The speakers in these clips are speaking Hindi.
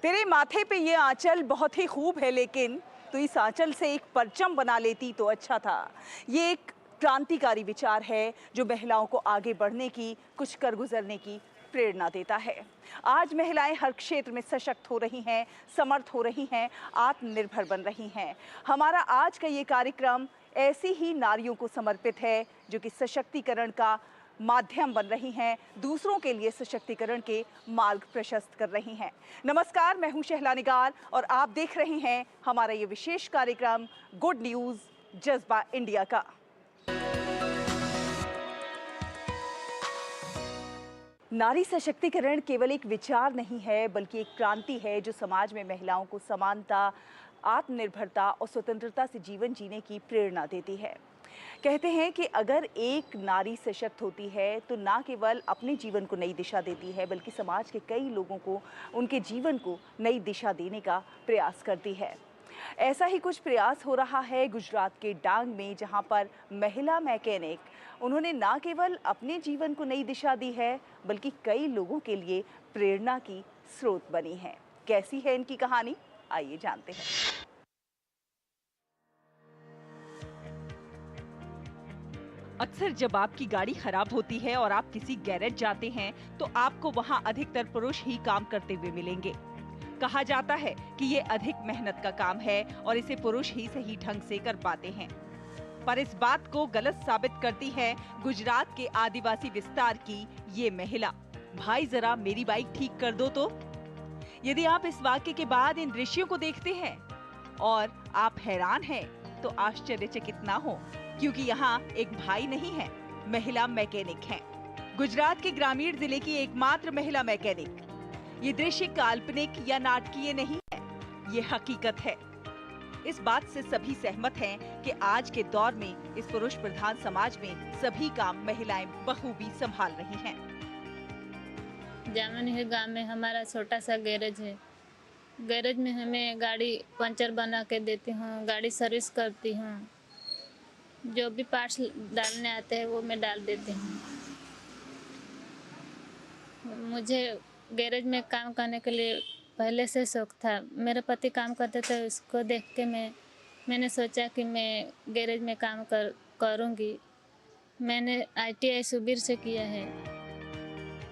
तेरे माथे पे ये आंचल बहुत ही खूब है, लेकिन तू इस आंचल से एक परचम बना लेती तो अच्छा था। ये एक क्रांतिकारी विचार है जो महिलाओं को आगे बढ़ने की, कुछ कर गुजरने की प्रेरणा देता है। आज महिलाएं हर क्षेत्र में सशक्त हो रही हैं, समर्थ हो रही हैं, आत्मनिर्भर बन रही हैं। हमारा आज का ये कार्यक्रम ऐसी ही नारियों को समर्पित है जो कि सशक्तिकरण का माध्यम बन रही हैं, दूसरों के लिए सशक्तिकरण के मार्ग प्रशस्त कर रही हैं। नमस्कार, मैं हूं शहला निगार और आप देख रहे हैं हमारा ये विशेष कार्यक्रम गुड न्यूज जज्बा इंडिया का। नारी सशक्तिकरण केवल एक विचार नहीं है, बल्कि एक क्रांति है जो समाज में महिलाओं को समानता, आत्मनिर्भरता और स्वतंत्रता से जीवन जीने की प्रेरणा देती है। कहते हैं कि अगर एक नारी सशक्त होती है तो ना केवल अपने जीवन को नई दिशा देती है, बल्कि समाज के कई लोगों को, उनके जीवन को नई दिशा देने का प्रयास करती है। ऐसा ही कुछ प्रयास हो रहा है गुजरात के डांग में, जहां पर महिला मैकेनिक उन्होंने ना केवल अपने जीवन को नई दिशा दी है, बल्कि कई लोगों के लिए प्रेरणा की स्रोत बनी है। कैसी है इनकी कहानी, आइए जानते हैं। अक्सर जब आपकी गाड़ी खराब होती है और आप किसी गैरेज जाते हैं तो आपको वहां अधिकतर पुरुष ही काम करते हुए मिलेंगे। कहा जाता है कि ये अधिक मेहनत का काम है और इसे पुरुष ही सही ढंग से कर पाते हैं। पर इस बात को गलत साबित करती है गुजरात के आदिवासी विस्तार की ये महिला। भाई जरा मेरी बाइक ठीक कर दो तो। यदि आप इस वाक्य के बाद इन दृश्यों को देखते हैं और आप हैरान हैं, तो आश्चर्यचकित ना हो, क्योंकि यहाँ एक भाई नहीं है, महिला मैकेनिक हैं। गुजरात के ग्रामीण जिले की एकमात्र महिला मैकेनिक। ये दृश्य काल्पनिक या नाटकीय नहीं है, ये हकीकत है। इस बात से सभी सहमत हैं कि आज के दौर में इस पुरुष प्रधान समाज में सभी काम महिलाएं बखूबी संभाल रही हैं। जामनी है गांव में हमारा छोटा सा गैरेज है। गैरेज में हमें गाड़ी पंचर बना के देती हूँ, गाड़ी सर्विस करती हूँ, जो भी पार्ट्स डालने आते हैं वो मैं डाल देती हूँ। मुझे गैरेज में काम करने के लिए पहले से शौक था। मेरे पति काम करते थे, उसको देख के मैंने सोचा कि मैं गैरेज में काम करूँगी। मैंने ITI सुबीर से किया है।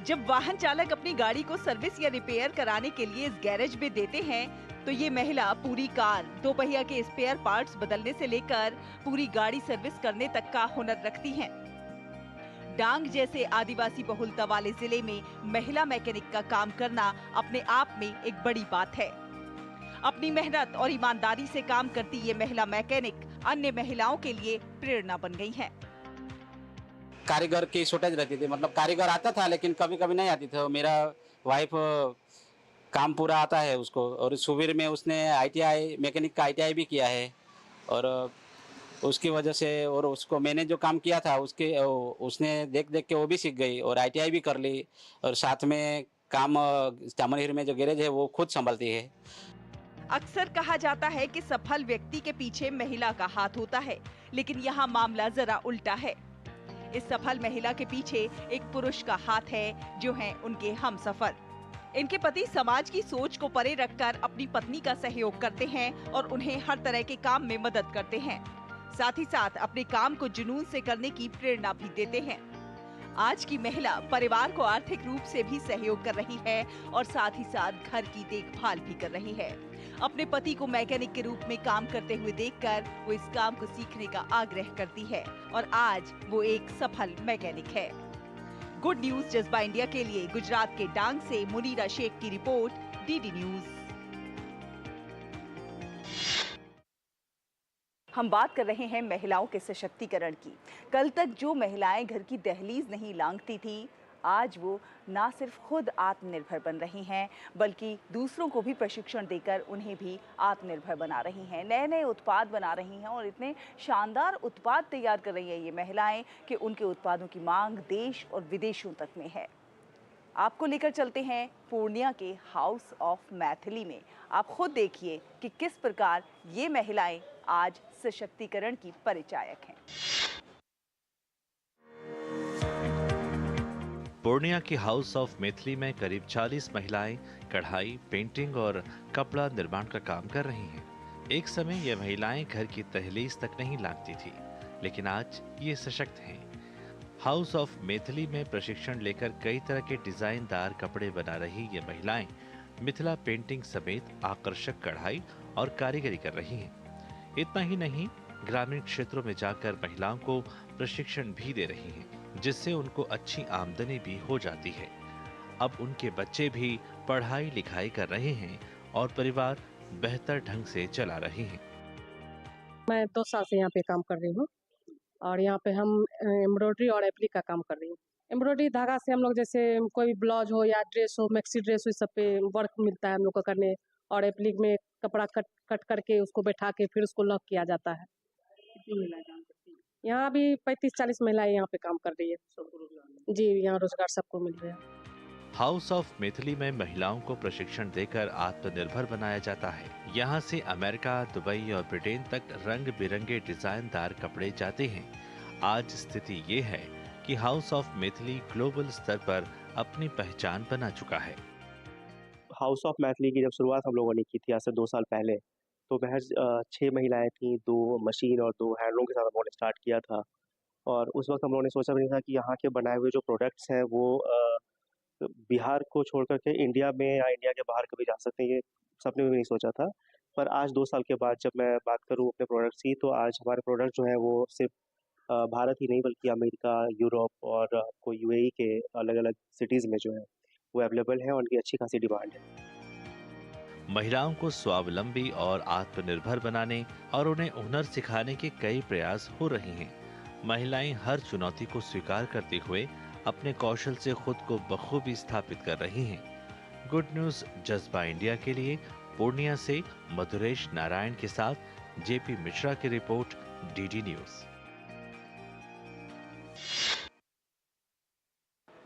जब वाहन चालक अपनी गाड़ी को सर्विस या रिपेयर कराने के लिए इस गैरेज में देते हैं, तो ये महिला पूरी कार, दो पहिया के स्पेयर पार्ट्स बदलने से लेकर पूरी गाड़ी सर्विस करने तक का हुनर रखती हैं। डांग जैसे आदिवासी बहुलता वाले जिले में महिला मैकेनिक का काम करना अपने आप में एक बड़ी बात है। अपनी मेहनत और ईमानदारी से काम करती ये महिला मैकेनिक अन्य महिलाओं के लिए प्रेरणा बन गई हैं। कारीगर की शॉर्टेज रहती थी, मतलब कारीगर आता था लेकिन कभी कभी नहीं आती थी। मेरा वाइफ काम पूरा आता है उसको, और सुबीर में उसने ITI मैकेनिक का ITI भी किया है, और उसकी वजह से, और उसको मैंने जो काम किया था उसने देख देख के वो भी सीख गई और ITI भी कर ली, और साथ में काम जामनहिर में जो गैरेज है वो खुद संभालती है। अक्सर कहा जाता है कि सफल व्यक्ति के पीछे महिला का हाथ होता है, लेकिन यहाँ मामला जरा उल्टा है। इस सफल महिला के पीछे एक पुरुष का हाथ है, जो हैं उनके हमसफर। इनके पति समाज की सोच को परे रखकर अपनी पत्नी का सहयोग करते हैं और उन्हें हर तरह के काम में मदद करते हैं। साथ ही साथ अपने काम को जुनून से करने की प्रेरणा भी देते हैं। आज की महिला परिवार को आर्थिक रूप से भी सहयोग कर रही है और साथ ही साथ घर की देखभाल भी कर रही है। अपने पति को मैकेनिक के रूप में काम करते हुए देखकर वो इस काम को सीखने का आग्रह करती है और आज वो एक सफल मैकेनिक है। गुड न्यूज जज्बा इंडिया के लिए गुजरात के डांग से मुनीरा शेख की रिपोर्ट, DD न्यूज। हम बात कर रहे हैं महिलाओं के सशक्तिकरण की। कल तक जो महिलाएं घर की दहलीज नहीं लांघती थी, आज वो ना सिर्फ खुद आत्मनिर्भर बन रही हैं, बल्कि दूसरों को भी प्रशिक्षण देकर उन्हें भी आत्मनिर्भर बना रही हैं। नए नए उत्पाद बना रही हैं और इतने शानदार उत्पाद तैयार कर रही हैं ये महिलाएं कि उनके उत्पादों की मांग देश और विदेशों तक में है। आपको लेकर चलते हैं पूर्णिया के हाउस ऑफ मैथिली में। आप खुद देखिए कि किस प्रकार ये महिलाएं आज सशक्तिकरण की परिचायक हैं। पूर्णिया की हाउस ऑफ मैथिली में करीब 40 महिलाएं कढ़ाई, पेंटिंग और कपड़ा निर्माण का काम कर रही हैं। एक समय ये महिलाएं घर की दहलीज तक नहीं लांघती थी, लेकिन आज ये सशक्त हैं। हाउस ऑफ मैथिली में प्रशिक्षण लेकर कई तरह के डिजाइनदार कपड़े बना रही ये महिलाएं मिथिला पेंटिंग समेत आकर्षक कढ़ाई और कारीगरी कर रही हैं। इतना ही नहीं, ग्रामीण क्षेत्रों में जाकर महिलाओं को प्रशिक्षण भी दे रही हैं, जिससे उनको अच्छी आमदनी भी हो जाती है। अब उनके बच्चे भी पढ़ाई लिखाई कर रहे हैं और परिवार बेहतर ढंग से चला रहे हैं। मैं 2 साल से यहाँ पे काम कर रही हूँ और यहाँ पे हम एम्ब्रॉयडरी और एप्लिक का काम कर रही हूँ। एम्ब्रॉयडरी धागा से हम लोग जैसे कोई ब्लाउज हो या ड्रेस हो, मैक्सी ड्रेस हो, इस सब पे वर्क मिलता है हम लोग को करने, और एप्लिक में कपड़ा कट करके उसको बैठा के फिर उसको लॉक किया जाता है। कितनी महिलाएं काम करती हैं? यहाँ अभी 35-40 महिलाएं यहाँ पे काम कर रही है। सबको रोजगार? जी, यहाँ रोजगार सबको मिल रहा है। हाउस ऑफ मैथिली में महिलाओं को प्रशिक्षण देकर आत्मनिर्भर बनाया जाता है। यहाँ से अमेरिका, दुबई और ब्रिटेन तक रंग बिरंगे डिजाइनदार कपड़े जाते हैं। आज स्थिति ये है कि हाउस ऑफ मैथिली ग्लोबल स्तर पर अपनी पहचान बना चुका है। हाउस ऑफ मैथिली की जब शुरुआत हम लोगों ने की थी आज से 2 साल पहले, तो महज 6 महिलाएं थीं, 2 मशीन और 2 हैंडलूम के साथ हम लोगों ने स्टार्ट किया था। और उस वक्त हम लोगों ने सोचा भी नहीं था कि यहाँ के बनाए हुए जो प्रोडक्ट्स हैं वो बिहार को छोड़ करके इंडिया में या इंडिया के बाहर कभी जा सकते हैं, ये सपने में भी नहीं सोचा था। पर आज 2 साल के बाद जब मैं बात करूँ अपने प्रोडक्ट्स की, तो आज हमारे प्रोडक्ट जो है वो सिर्फ भारत ही नहीं बल्कि अमेरिका, यूरोप और कोई यूएई के अलग अलग सिटीज़ में जो है वो अवेलेबल है और उनकी अच्छी खासी डिमांड है। महिलाओं को स्वावलंबी और आत्मनिर्भर बनाने और उन्हें हुनर सिखाने के कई प्रयास हो रहे हैं। महिलाएं हर चुनौती को स्वीकार करते हुए अपने कौशल से खुद को बखूबी स्थापित कर रही हैं। गुड न्यूज जज्बा इंडिया के लिए पूर्णिया से मधुरेश नारायण के साथ जेपी मिश्रा की रिपोर्ट, डीडी न्यूज।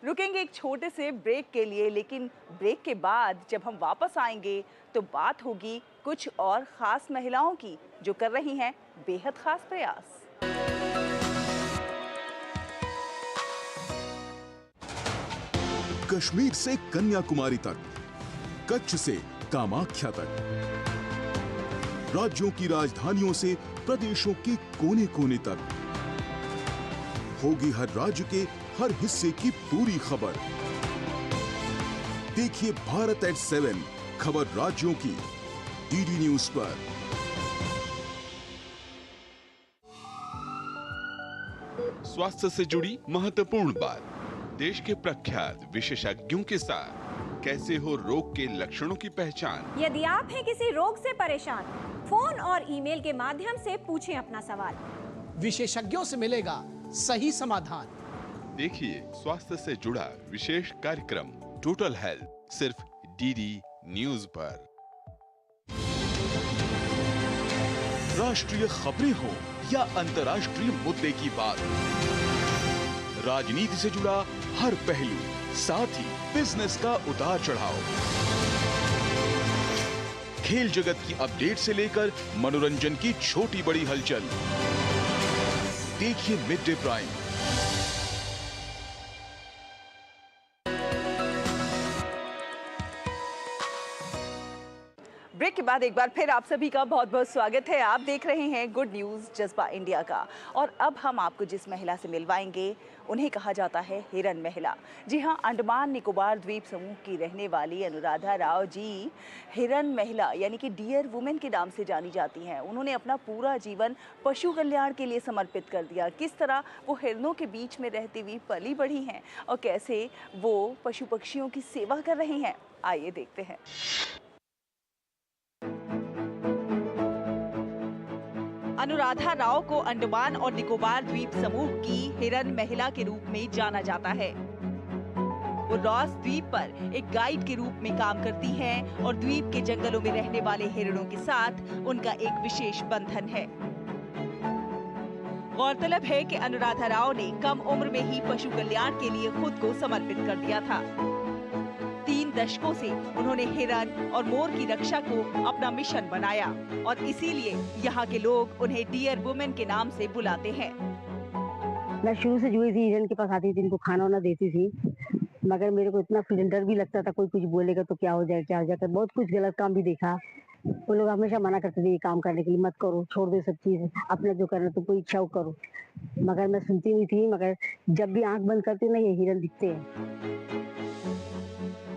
रुकेंगे एक छोटे से ब्रेक के लिए, लेकिन ब्रेक के बाद जब हम वापस आएंगे तो बात होगी कुछ और खास महिलाओं की जो कर रही हैं बेहद खास प्रयास। कश्मीर से कन्याकुमारी तक, कच्छ से कामाख्या तक, राज्यों की राजधानियों से प्रदेशों के कोने कोने तक, होगी हर राज्य के हर हिस्से की पूरी खबर। देखिए भारत एट 7 खबर राज्यों की, डीडी न्यूज पर। स्वास्थ्य से जुड़ी महत्वपूर्ण बात, देश के प्रख्यात विशेषज्ञों के साथ कैसे हो रोग के लक्षणों की पहचान। यदि आप हैं किसी रोग से परेशान, फोन और ईमेल के माध्यम से पूछें अपना सवाल। विशेषज्ञों से मिलेगा सही समाधान। देखिए स्वास्थ्य से जुड़ा विशेष कार्यक्रम टोटल हेल्थ, सिर्फ डीडी न्यूज पर। राष्ट्रीय खबरें हो या अंतर्राष्ट्रीय मुद्दे की बात, राजनीति से जुड़ा हर पहलू, साथ ही बिजनेस का उतार चढ़ाव, खेल जगत की अपडेट से लेकर मनोरंजन की छोटी बड़ी हलचल, देखिए मिड डे प्राइम। ब्रेक के बाद एक बार फिर आप सभी का बहुत बहुत स्वागत है। आप देख रहे हैं गुड न्यूज जज्बा इंडिया का, और अब हम आपको जिस महिला से मिलवाएंगे उन्हें कहा जाता है हिरन महिला। जी हाँ, अंडमान निकोबार द्वीप समूह की रहने वाली अनुराधा राव जी हिरन महिला यानी कि डियर वुमेन के नाम से जानी जाती हैं। उन्होंने अपना पूरा जीवन पशु कल्याण के लिए समर्पित कर दिया। किस तरह वो हिरनों के बीच में रहती हुई पली बढ़ी हैं और कैसे वो पशु पक्षियों की सेवा कर रही हैं, आइए देखते हैं। अनुराधा राव को अंडमान और निकोबार द्वीप समूह की हिरन महिला के रूप में जाना जाता है। वो रॉस द्वीप पर एक गाइड के रूप में काम करती हैं और द्वीप के जंगलों में रहने वाले हिरणों के साथ उनका एक विशेष बंधन है। गौरतलब है कि अनुराधा राव ने कम उम्र में ही पशु कल्याण के लिए खुद को समर्पित कर दिया था। 3 दशकों से उन्होंने हिरन और मोर की रक्षा को अपना मिशन बनाया और इसीलिए यहाँ के लोग उन्हें डियर वुमेन के नाम से बुलाते हैं। मैं शुरू से जुड़ी थी, हिरन के पास आती थी, इनको खाना वाना देती थी मगर मेरे को इतना फिर डर भी लगता था, कोई कुछ बोलेगा तो क्या हो जाएगा, बहुत कुछ गलत काम भी देखा। वो लोग हमेशा मना करते थे ये काम करने के लिए, मत करो, छोड़ दो सब चीज़, अपना जो करना तुमको इच्छा हो करो। मगर मैं सुनती नहीं थी, मगर जब भी आंख बंद करती हूँ ना, ये हिरन दिखते हैं।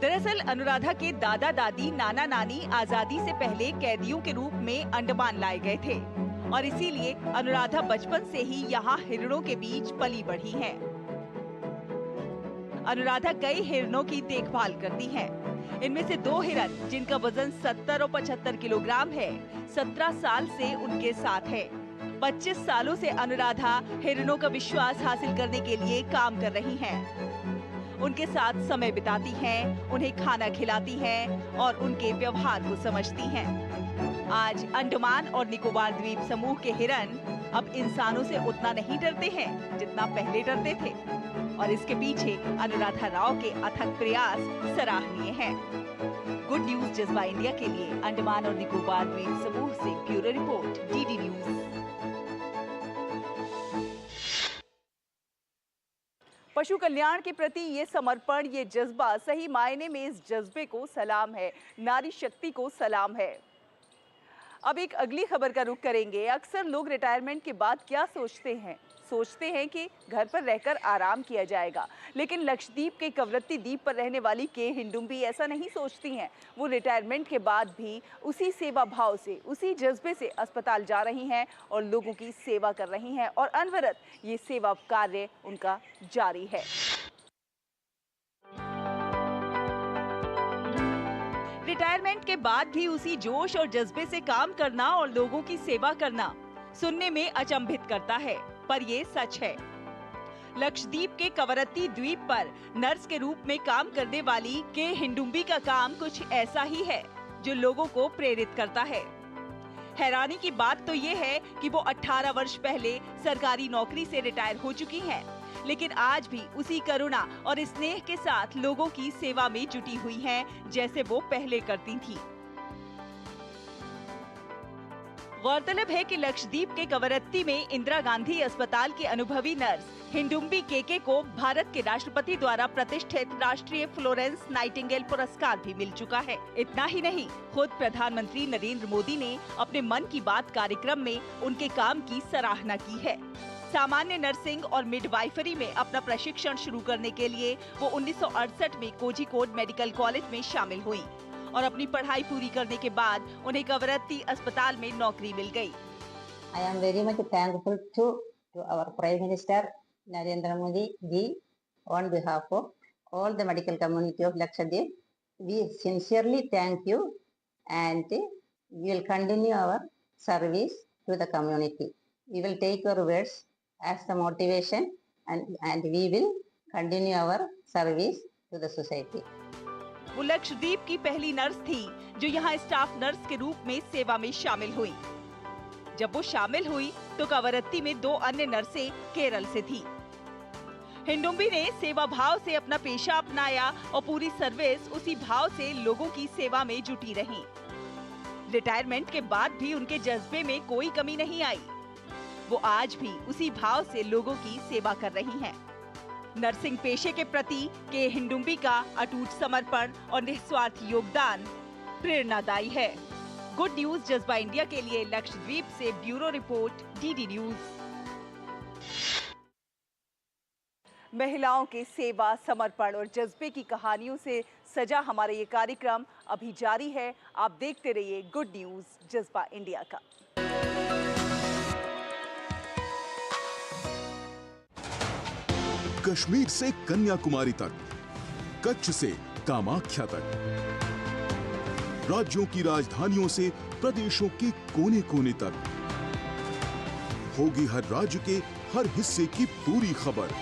दरअसल अनुराधा के दादा दादी, नाना नानी आजादी से पहले कैदियों के रूप में अंडमान लाए गए थे और इसीलिए अनुराधा बचपन से ही यहाँ हिरणों के बीच पली बढ़ी है। अनुराधा कई हिरणों की देखभाल करती है। इनमें से 2 हिरन जिनका वजन 70 और 75 किलोग्राम है, 17 साल से उनके साथ है। 25 सालों से अनुराधा हिरणों का विश्वास हासिल करने के लिए काम कर रही हैं। उनके साथ समय बिताती हैं, उन्हें खाना खिलाती हैं और उनके व्यवहार को समझती हैं। आज अंडमान और निकोबार द्वीप समूह के हिरन अब इंसानों से उतना नहीं डरते हैं जितना पहले डरते थे और इसके पीछे अनुराधा राव के अथक प्रयास सराहनीय हैं। गुड न्यूज जज्बा इंडिया के लिए अंडमान और निकोबार द्वीप समूह से ब्यूरो रिपोर्ट, डीडी न्यूज। पशु कल्याण के प्रति ये समर्पण, ये जज्बा, सही मायने में इस जज्बे को सलाम है, नारी शक्ति को सलाम है। अब एक अगली खबर का रुख करेंगे। अक्सर लोग रिटायरमेंट के बाद क्या सोचते हैं कि घर पर रहकर आराम किया जाएगा, लेकिन लक्षद्वीप के कवरत्ती द्वीप पर रहने वाली के हिंडुम्बी ऐसा नहीं सोचती हैं। वो रिटायरमेंट के बाद भी उसी सेवा भाव से, उसी जज्बे से अस्पताल जा रही हैं और लोगों की सेवा कर रही हैं और अनवरत ये सेवा कार्य उनका जारी है। रिटायरमेंट के बाद भी उसी जोश और जज्बे से काम करना और लोगों की सेवा करना सुनने में अचंभित करता है, पर ये सच है। लक्षद्वीप के कवरत्ती द्वीप पर नर्स के रूप में काम करने वाली के हिंडुम्बी का काम कुछ ऐसा ही है जो लोगों को प्रेरित करता है। हैरानी की बात तो ये है कि वो 18 वर्ष पहले सरकारी नौकरी से रिटायर हो चुकी हैं, लेकिन आज भी उसी करुणा और स्नेह के साथ लोगों की सेवा में जुटी हुई हैं, जैसे वो पहले करती थीं। गौरतलब है कि लक्षद्वीप के कवरत्ती में इंदिरा गांधी अस्पताल की अनुभवी नर्स हिंडुम्बी केके को भारत के राष्ट्रपति द्वारा प्रतिष्ठित राष्ट्रीय फ्लोरेंस नाइटिंगेल पुरस्कार भी मिल चुका है। इतना ही नहीं, खुद प्रधानमंत्री नरेंद्र मोदी ने अपने मन की बात कार्यक्रम में उनके काम की सराहना की है। सामान्य नर्सिंग और मिडवाइफरी में अपना प्रशिक्षण शुरू करने के लिए वो 1968 में कोझिकोड मेडिकल कॉलेज में शामिल हुई और अपनी पढ़ाई पूरी करने के बाद उन्हें कवरत्ती अस्पताल में नौकरी मिल गई। I am very much thankful to our Prime Minister Narendra Modi ji on behalf of all the medical community of Lakshadweep. We sincerely thank you and we will continue our service to the community. We will take your words as the motivation and we will continue our service to the society. वो लक्षद्वीप की पहली नर्स थी जो यहाँ स्टाफ नर्स के रूप में सेवा में शामिल हुई। जब वो शामिल हुई तो कवरत्ती में 2 अन्य नर्सें केरल से थी। हिंडुम्बी ने सेवा भाव से अपना पेशा अपनाया और पूरी सर्विस उसी भाव से लोगों की सेवा में जुटी रही। रिटायरमेंट के बाद भी उनके जज्बे में कोई कमी नहीं आई। वो आज भी उसी भाव से लोगों की सेवा कर रही हैं। नर्सिंग पेशे के प्रति के हिंडुम्बी का अटूट समर्पण और निस्वार्थ योगदान प्रेरणादायी है। गुड न्यूज जज्बा इंडिया के लिए लक्षद्वीप से ब्यूरो रिपोर्ट, डीडी न्यूज। महिलाओं के सेवा, समर्पण और जज्बे की कहानियों से सजा हमारा ये कार्यक्रम अभी जारी है। आप देखते रहिए गुड न्यूज जज्बा इंडिया का। कश्मीर से कन्याकुमारी तक, कच्छ से कामाख्या तक, राज्यों की राजधानियों से प्रदेशों के कोने कोने तक, होगी हर राज्य के हर हिस्से की पूरी खबर।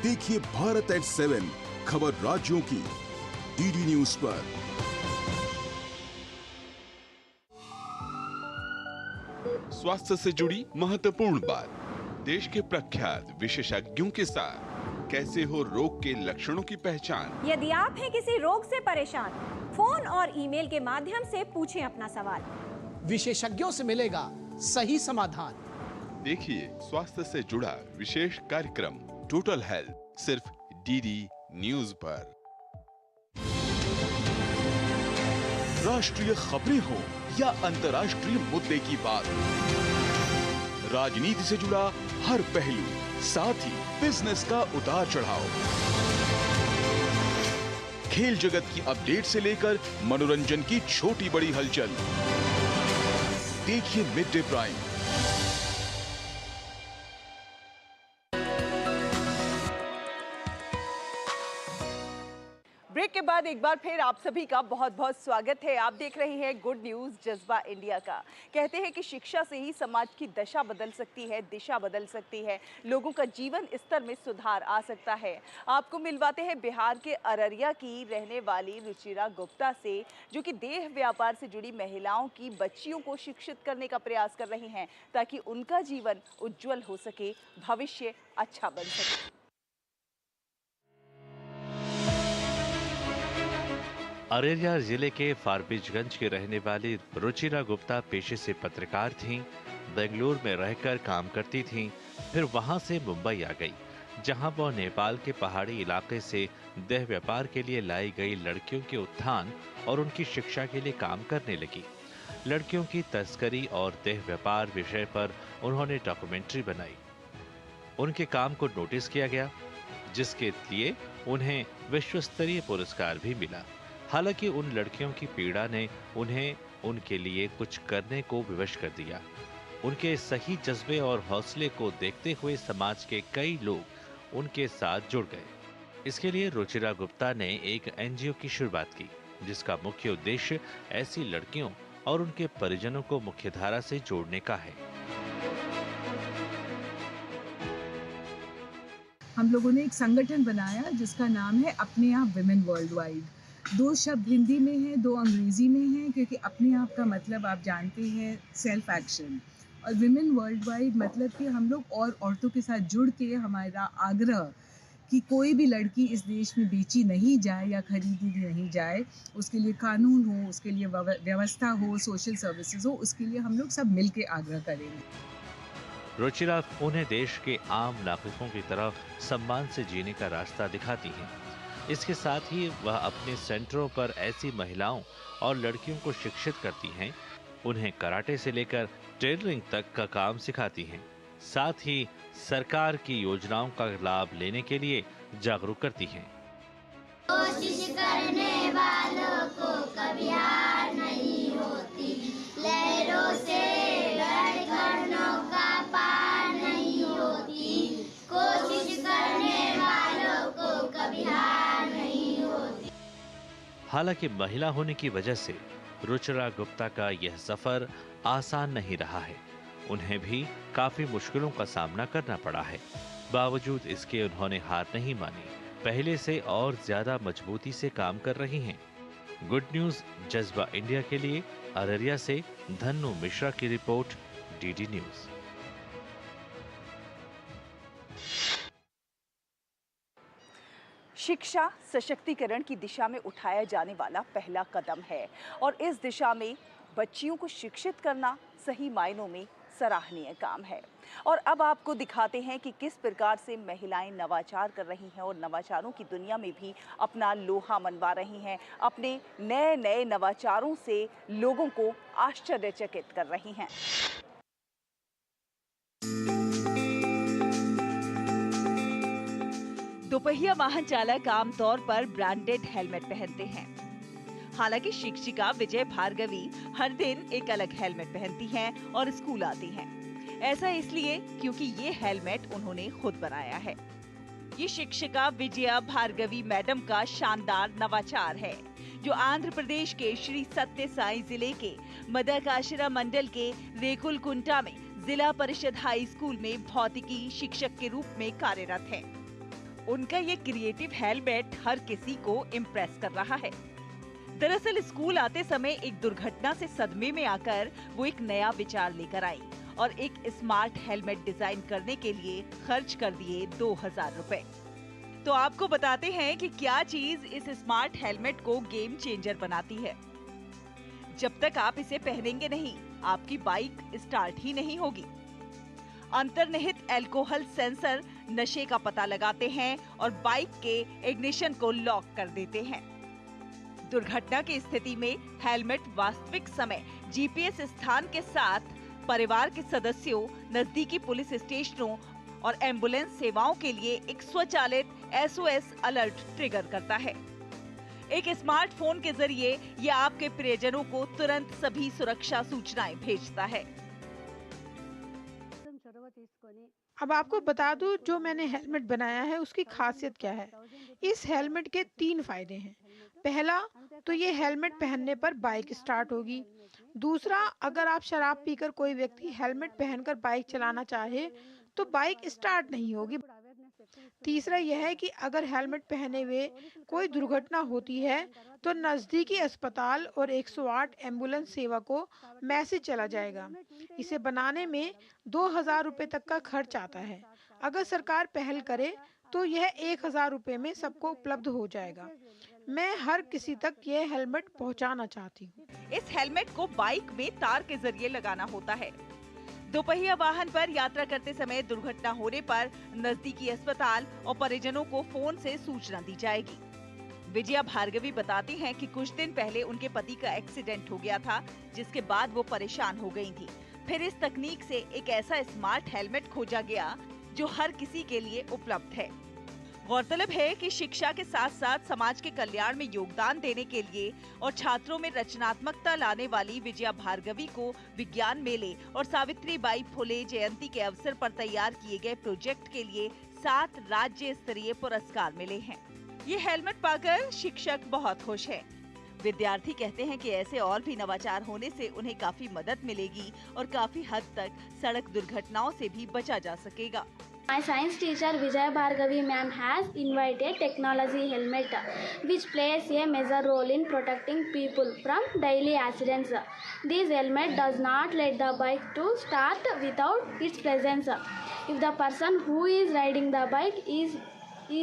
देखिए भारत एट 7 खबर राज्यों की डीडी न्यूज पर। स्वास्थ्य से जुड़ी महत्वपूर्ण बात, देश के प्रख्यात विशेषज्ञों के साथ कैसे हो रोग के लक्षणों की पहचान। यदि आप हैं किसी रोग से परेशान, फोन और ईमेल के माध्यम से पूछें अपना सवाल। विशेषज्ञों से मिलेगा सही समाधान। देखिए स्वास्थ्य से जुड़ा विशेष कार्यक्रम टोटल हेल्थ, सिर्फ डीडी न्यूज पर। राष्ट्रीय खबरें हो या अंतर्राष्ट्रीय मुद्दे की बात, राजनीति से जुड़ा हर पहलू, साथ ही बिजनेस का उतार चढ़ाव, खेल जगत की अपडेट से लेकर मनोरंजन की छोटी बड़ी हलचल, देखिए मिड डे प्राइम। ब्रेक के बाद एक बार फिर आप सभी का बहुत बहुत स्वागत है। आप देख रहे हैं गुड न्यूज जज्बा इंडिया का। कहते हैं कि शिक्षा से ही समाज की दशा बदल सकती है, दिशा बदल सकती है, लोगों का जीवन स्तर में सुधार आ सकता है। आपको मिलवाते हैं बिहार के अररिया की रहने वाली रुचिरा गुप्ता से, जो कि देह व्यापार से जुड़ी महिलाओं की बच्चियों को शिक्षित करने का प्रयास कर रही हैं, ताकि उनका जीवन उज्जवल हो सके, भविष्य अच्छा बन सके। अररिया जिले के फारबिसगंज के रहने वाली रुचिरा गुप्ता पेशे से पत्रकार थीं। बेंगलुरु में रहकर काम करती थीं, फिर वहां से मुंबई आ गई, जहां वह नेपाल के पहाड़ी इलाके से देह व्यापार के लिए लाई गई लड़कियों के उत्थान और उनकी शिक्षा के लिए काम करने लगी। लड़कियों की तस्करी और देह व्यापार विषय पर उन्होंने डॉक्यूमेंट्री बनाई। उनके काम को नोटिस किया गया, जिसके लिए उन्हें विश्व स्तरीय पुरस्कार भी मिला। हालांकि उन लड़कियों की पीड़ा ने उन्हें उनके लिए कुछ करने को विवश कर दिया। उनके सही जज्बे और हौसले को देखते हुए समाज के कई लोग उनके साथ जुड़ गए। इसके लिए रुचिरा गुप्ता ने एक एनजीओ की शुरुआत की, जिसका मुख्य उद्देश्य ऐसी लड़कियों और उनके परिजनों को मुख्यधारा से जोड़ने का है। हम लोगों ने एक संगठन बनाया जिसका नाम है अपने आप विमेन वर्ल्ड वाइड। 2 शब्द हिंदी में हैं, 2 अंग्रेजी में हैं, क्योंकि अपने आप का मतलब आप जानते हैं सेल्फ एक्शन, और विमेन वर्ल्ड वाइड मतलब कि हम लोग और औरतों के साथ जुड़ के हमारा आग्रह कि कोई भी लड़की इस देश में बेची नहीं जाए या खरीदी नहीं जाए, उसके लिए कानून हो, उसके लिए व्यवस्था हो, सोशल सर्विसेज हो, उसके लिए हम लोग सब मिल के आग्रह करेंगे। रुचिरा उन्हें देश के आम नागरिकों की तरह सम्मान से जीने का रास्ता दिखाती हैं। इसके साथ ही वह अपने सेंटरों पर ऐसी महिलाओं और लड़कियों को शिक्षित करती हैं, उन्हें कराटे से लेकर टेलरिंग तक का काम सिखाती हैं। साथ ही सरकार की योजनाओं का लाभ लेने के लिए जागरूक करती हैं। कोशिश करने वालों को कभी हार नहीं होती, लहरों से लड़कर नौका पार नहीं होती, कोशिश करने वालों को कभी हार नहीं होती। हालांकि महिला होने की वजह से रुचिरा गुप्ता का यह सफर आसान नहीं रहा है। उन्हें भी काफी मुश्किलों का सामना करना पड़ा है। बावजूद इसके उन्होंने हार नहीं मानी, पहले से और ज्यादा मजबूती से काम कर रही हैं। गुड न्यूज जज्बा इंडिया के लिए अररिया से धन्नु मिश्रा की रिपोर्ट, डीडी न्यूज। शिक्षा सशक्तिकरण की दिशा में उठाया जाने वाला पहला कदम है, और इस दिशा में बच्चियों को शिक्षित करना सही मायनों में सराहनीय काम है। और अब आपको दिखाते हैं कि किस प्रकार से महिलाएं नवाचार कर रही हैं और नवाचारों की दुनिया में भी अपना लोहा मनवा रही हैं। अपने नए नए नवाचारों से लोगों को आश्चर्यचकित कर रही हैं। दोपहिया वाहन चालक आमतौर पर ब्रांडेड हेलमेट पहनते हैं। हालांकि शिक्षिका विजय भार्गवी हर दिन एक अलग हेलमेट पहनती हैं और स्कूल आती हैं। ऐसा इसलिए क्योंकि ये हेलमेट उन्होंने खुद बनाया है। ये शिक्षिका विजया भार्गवी मैडम का शानदार नवाचार है, जो आंध्र प्रदेश के श्री सत्य साई जिले के मदकाशिरा मंडल के रेकुलकुंटा में जिला परिषद हाई स्कूल में भौतिकी शिक्षक के रूप में कार्यरत है। उनका ये क्रिएटिव हेलमेट हर किसी को इम्प्रेस कर रहा है। दरअसल स्कूल आते समय एक दुर्घटना से सदमे में आकर वो एक नया विचार लेकर आई और एक स्मार्ट हेलमेट डिजाइन करने के लिए खर्च कर दिए 2000 रुपए। तो आपको बताते हैं कि क्या चीज इस स्मार्ट हेलमेट को गेम चेंजर बनाती है। जब तक आप इसे पहनेंगे नहीं, आपकी बाइक स्टार्ट ही नहीं होगी। अंतर्निहित अल्कोहल सेंसर नशे का पता लगाते हैं और बाइक के इग्निशन को लॉक कर देते हैं। दुर्घटना की स्थिति में हेलमेट वास्तविक समय जीपीएस स्थान के साथ परिवार के सदस्यों, नजदीकी पुलिस स्टेशनों और एम्बुलेंस सेवाओं के लिए एक स्वचालित SOS अलर्ट ट्रिगर करता है। एक स्मार्टफोन के जरिए ये आपके प्रियजनों को तुरंत सभी सुरक्षा सूचनाएं भेजता है। अब आपको बता दूं, जो मैंने हेलमेट बनाया है उसकी खासियत क्या है। इस हेलमेट के 3 फायदे हैं। पहला तो ये हेलमेट पहनने पर बाइक स्टार्ट होगी। दूसरा, अगर आप शराब पीकर कोई व्यक्ति हेलमेट पहनकर बाइक चलाना चाहे तो बाइक स्टार्ट नहीं होगी। तीसरा यह है कि अगर हेलमेट पहने हुए कोई दुर्घटना होती है तो नजदीकी अस्पताल और 108 एम्बुलेंस सेवा को मैसेज चला जाएगा। इसे बनाने में 2000 रुपए तक का खर्च आता है। अगर सरकार पहल करे तो यह 1000 रुपए में सबको उपलब्ध हो जाएगा। मैं हर किसी तक यह हेलमेट पहुंचाना चाहती हूँ। इस हेलमेट को बाइक में तार के जरिए लगाना होता है। दोपहिया वाहन पर यात्रा करते समय दुर्घटना होने पर नजदीकी अस्पताल और परिजनों को फोन से सूचना दी जाएगी। विजया भार्गवी बताती हैं कि कुछ दिन पहले उनके पति का एक्सीडेंट हो गया था, जिसके बाद वो परेशान हो गई थी। फिर इस तकनीक से एक ऐसा स्मार्ट हेलमेट खोजा गया जो हर किसी के लिए उपलब्ध है। गौरतलब है कि शिक्षा के साथ साथ समाज के कल्याण में योगदान देने के लिए और छात्रों में रचनात्मकता लाने वाली विजया भार्गवी को विज्ञान मेले और सावित्रीबाई फुले जयंती के अवसर पर तैयार किए गए प्रोजेक्ट के लिए 7 राज्य स्तरीय पुरस्कार मिले हैं। ये हेलमेट पाकर शिक्षक बहुत खुश हैं। विद्यार्थी कहते हैं कि ऐसे और भी नवाचार होने से उन्हें काफी मदद मिलेगी और काफी हद तक सड़क दुर्घटनाओं से भी बचा जा सकेगा। My science teacher Vijaya Bhargavi ma'am has invented technology helmet which plays a major role in protecting people from daily accidents. This helmet does not let the bike to start without its presence. If the person who is riding the bike is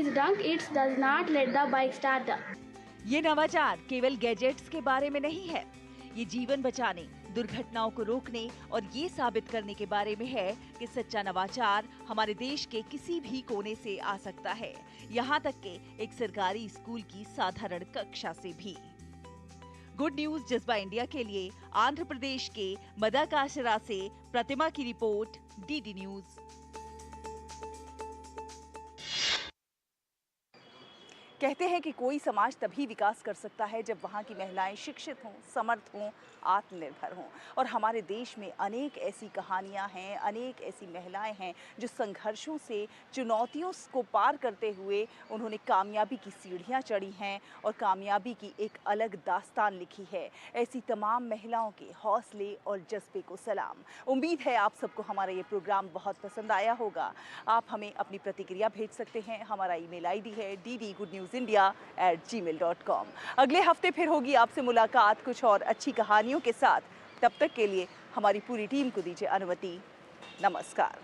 drunk, it does not let the bike start. ये नवाचार केवल गैजेट्स के बारे में नहीं है, ये जीवन बचाने, दुर्घटनाओं को रोकने और ये साबित करने के बारे में है कि सच्चा नवाचार हमारे देश के किसी भी कोने से आ सकता है, यहाँ तक कि एक सरकारी स्कूल की साधारण कक्षा से भी। गुड न्यूज जज्बा इंडिया के लिए आंध्र प्रदेश के मदाकाशरा से प्रतिमा की रिपोर्ट, डीडी न्यूज। कहते हैं कि कोई समाज तभी विकास कर सकता है जब वहाँ की महिलाएं शिक्षित हों, समर्थ हों, आत्मनिर्भर हों। और हमारे देश में अनेक ऐसी कहानियाँ हैं, अनेक ऐसी महिलाएं हैं जो संघर्षों से, चुनौतियों को पार करते हुए उन्होंने कामयाबी की सीढ़ियाँ चढ़ी हैं और कामयाबी की एक अलग दास्तान लिखी है। ऐसी तमाम महिलाओं के हौसले और जज्बे को सलाम। उम्मीद है आप सबको हमारा ये प्रोग्राम बहुत पसंद आया होगा। आप हमें अपनी प्रतिक्रिया भेज सकते हैं। हमारा ईमेल ID है ddgoodnewsindia@gmail.com। अगले हफ्ते फिर होगी आपसे मुलाकात कुछ और अच्छी कहानियों के साथ। तब तक के लिए हमारी पूरी टीम को दीजिए अनुमति। नमस्कार।